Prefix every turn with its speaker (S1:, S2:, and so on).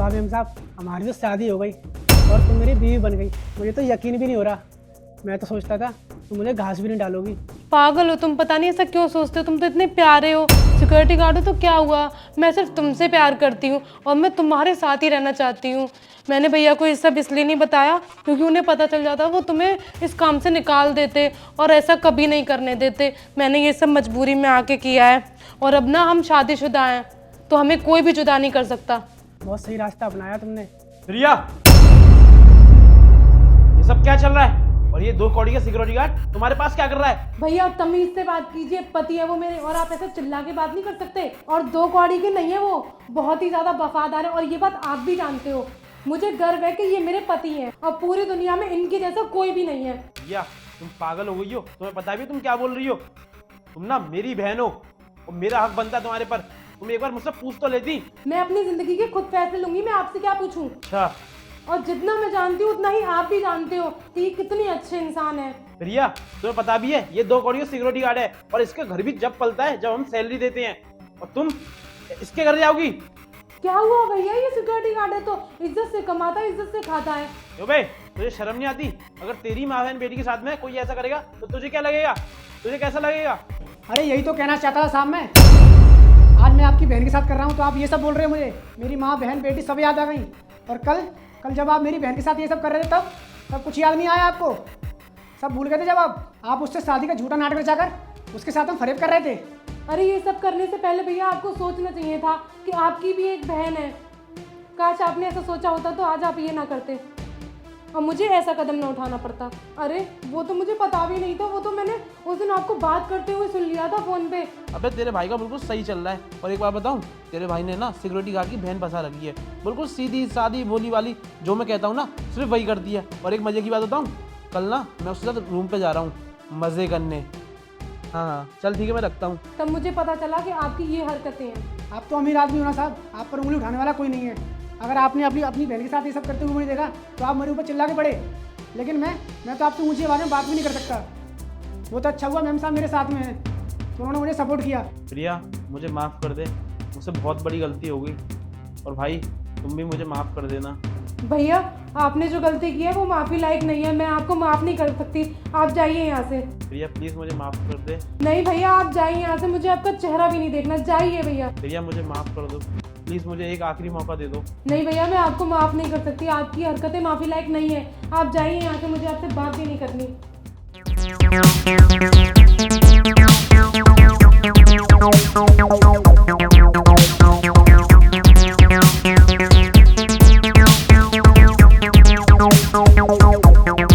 S1: वाह मेम साहब, हमारी तो शादी हो गई और तुम मेरी बीवी बन गई। मुझे तो यकीन भी नहीं हो रहा। मैं तो सोचता था तुम मुझे घास भी नहीं डालोगी।
S2: पागल हो तुम, पता नहीं ऐसा क्यों सोचते हो। तुम तो इतने प्यारे हो, सिक्योरिटी गार्ड हो तो क्या हुआ। मैं सिर्फ तुमसे प्यार करती हूँ और मैं तुम्हारे साथ ही रहना चाहती हूँ। मैंने भैया को ये सब इसलिए नहीं बताया क्योंकि उन्हें पता चल जाता वो तुम्हें इस काम से निकाल देते और ऐसा कभी नहीं करने देते। मैंने ये सब मजबूरी में आके किया है और अब ना हम शादीशुदा हैं तो हमें कोई भी जुदा नहीं कर सकता।
S1: बहुत सही रास्ता अपनाया तुमने।
S3: रिया, ये सब क्या चल रहा है? और ये 2 कौड़ी का सिक्योरिटी गार्ड तुम्हारे पास क्या कर रहा है?
S2: भैया आप तमीज से बात कीजिए, पति है वो मेरे और आप ऐसे चिल्ला के बात नहीं कर सकते। और 2 कौड़ी के नहीं है, वो बहुत ही ज्यादा वफादार है और ये बात आप भी जानते हो। मुझे गर्व है कि ये मेरे पति हैं और पूरी दुनिया में इनके जैसा कोई भी नहीं है।
S3: रिया, तुम पागल हो गई हो। तुम्हें पता भी तुम क्या बोल रही हो? तुम ना मेरी बहन हो और मेरा हक बनता है तुम्हारे पर। तुम एक बार मुझसे पूछ तो लेती।
S2: मैं अपनी जिंदगी के खुद फैसले लूंगी, मैं आपसे क्या पूछूं।
S3: अच्छा
S2: और जितना मैं जानती हूँ उतना ही आप भी जानते हो कि ये कितने अच्छे इंसान है।
S3: रिया, तुम्हें पता भी है ये 2 कौड़ी का सिक्योरिटी गार्ड है और इसका घर भी जब पलता है जब हम सैलरी देते हैं। और तुम इसके घर जाओगी?
S2: क्या हुआ भैया, ये सिक्योरिटी गार्ड है तो इज्जत से कमाता है, इज्जत से खाता है।
S3: यो बे, तुझे शर्म नहीं आती? अगर तेरी माँ बहन बेटी के साथ में कोई ऐसा करेगा तो तुझे क्या लगेगा? तुझे कैसा लगेगा?
S1: अरे यही तो कहना चाहता था साहब मैं। आज मैं आपकी बहन के साथ कर रहा हूँ तो आप ये सब बोल रहे हो मुझे। मेरी माँ बहन बेटी सब याद आ गई। और कल जब आप मेरी बहन के साथ ये सब कर रहे थे तब कुछ याद नहीं आया आपको? सब भूल गए थे जब आप उससे शादी का झूठा नाटक रचाकर उसके साथ हम फरेब कर रहे थे।
S2: अरे ये सब करने से पहले भैया आपको सोचना चाहिए था कि आपकी भी एक बहन है। काश आपने ऐसा सोचा होता तो आज आप ये ना करते और मुझे ऐसा कदम ना उठाना पड़ता। अरे वो तो मुझे पता भी नहीं था, वो तो मैंने उस दिन आपको बात करते हुए सुन लिया था फोन पे।
S3: अबे तेरे भाई का बिल्कुल सही चल रहा है। और एक बात बताऊं, तेरे भाई ने ना सिक्योरिटी गार्ड की बहन फंसा रखी है। बिल्कुल सीधी सादी भोली वाली, जो मैं कहता हूँ ना सिर्फ वही करती है। और एक मजे की बात बताऊँ, कल ना मैं उसके साथ रूम पे जा रहा हूँ मजे करने। हाँ चल ठीक है, मैं रखता हूँ।
S2: तब मुझे पता चला कि आपकी ये हरकतें हैं।
S1: आप तो अमीर आदमी हो ना साहब, आप पर उंगली उठाने वाला कोई नहीं है। अगर आपने अपनी बहन के साथ ये सब करते हुए मुझे देखा तो आप मेरे ऊपर चिल्ला के पड़े। लेकिन मैं तो आपसे ऊँची आवाज़ में बात भी नहीं कर सकता। वो तो अच्छा हुआ मैम साहब मेरे साथ में हैं तो उन्होंने मुझे सपोर्ट किया।
S3: प्रिया, मुझे माफ़ कर दे, मुझसे बहुत बड़ी गलती हो गई। और भाई तुम भी मुझे माफ़ कर देना।
S2: भैया आपने जो गलती की है वो माफ़ी लायक नहीं है, मैं आपको माफ़ नहीं कर सकती। आप जाइए यहाँ से।
S3: प्रिया प्लीज़ मुझे माफ़ कर दे।
S2: नहीं भैया आप जाइए यहाँ से, मुझे आपका चेहरा भी नहीं देखना। जाइए भैया।
S3: प्रिया मुझे माफ़ कर दो प्लीज़, मुझे एक आखिरी मौका दे दो।
S2: नहीं भैया मैं आपको माफ़ नहीं कर सकती, आपकी हरकतें माफ़ी लायक नहीं है। आप जाइए यहाँ से, मुझे आपसे बात भी नहीं करनी।
S4: No.